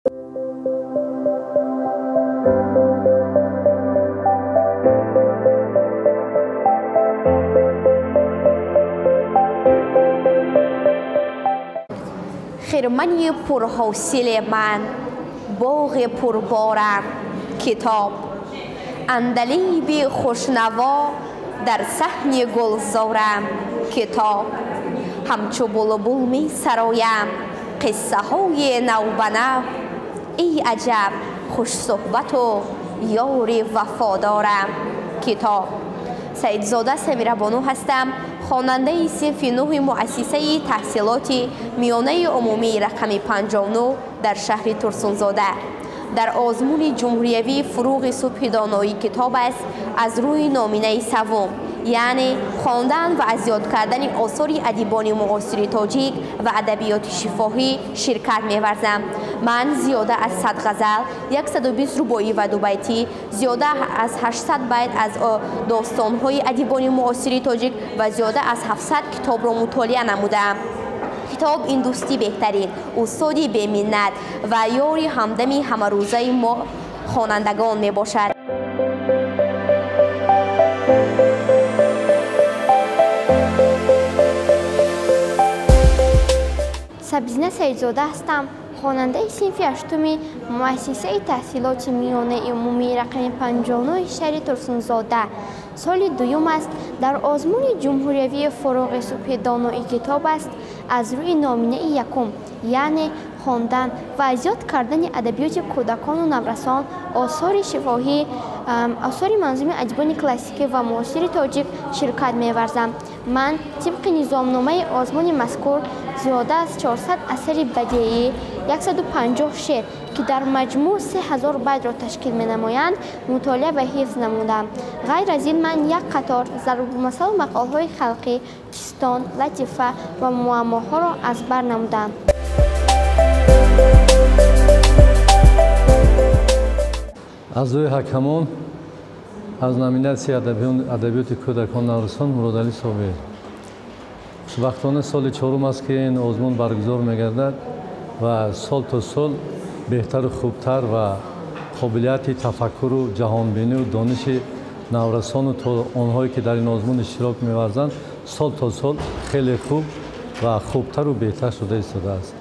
خرمنی پرحوصله من، باغ پربارم کتاب، عندلیب خوشنوا در صحن گلزارم کتاب، همچو بلبل می سرایم قصه های نو به نو، ای عجب خوش صحبت و یار وفادارم کتاب. سعیدزاده سمیربانو هستم، خواننده صنف 9 مؤسسه تحصیلات میانه عمومی رقم 59 در شهر ترسونزاده. در آزمون جمهوریوی فروغ صبح دانایی کتاب است از روی نامینه سوم، یعنی خواندن و از یاد کردن آثار ادیبان معاصر تاجیک و ادبیات شفاهی شرکت می‌ورزم. من زیاده از 100 غزل، 120 رباعی و 2 بیتی، زیاده از 800 بیت از داستان‌های ادیبان معاصر تاجیک و زیاده از 700 کتاب را مطالعه نمودم. کتاب این دوستی بهترین، استادی به منت و یاری همدمی همه روزه ما خوانندگان می باشد. سبزینه سعیدزاده هستم، خواننده صنف 8 مؤسسه تحصیلات میانه عمومی رقم 59 شهر ترسونزاده. سال دوم است در آزمون جمهوریوی فروغ صبح دانایی کتاب است از روی نامینه یکم، یعنی خواندن و از یاد کردن ادبیات کودکان و نورسان، آثار شفاهی، آثار منظوم ادیبان کلاسیک و معاصر تاجیک شرکت می‌ورزم. من طبق نظامنامه آزمون مذکور زیاده از 400 اثر بدیعی، 150 شعر که در مجموع 3000 بیت را تشکیل می‌نمایند مطالعه و حفظ نمودم. غیر از این من یک قطار ضرب المثل و مقال‌های خلقی، چیستان، لطیفه و معماها را از بر نمودم. اعضای حکمان از نامیناسیای ادبیات کودکان نورسان مرادعلی صابر. خوشبختانه سال 4 است که این آزمون برگزار می‌گردد و سال تا سال بهتر و خوبتر و قابلیت تفکر و جهانبینی و دانش نورسان و تا آنهایی که در این آزمون اشتراک می‌ورزند سال تا سال خیلی خوب و خوبتر و بهتر شده ایستاده است.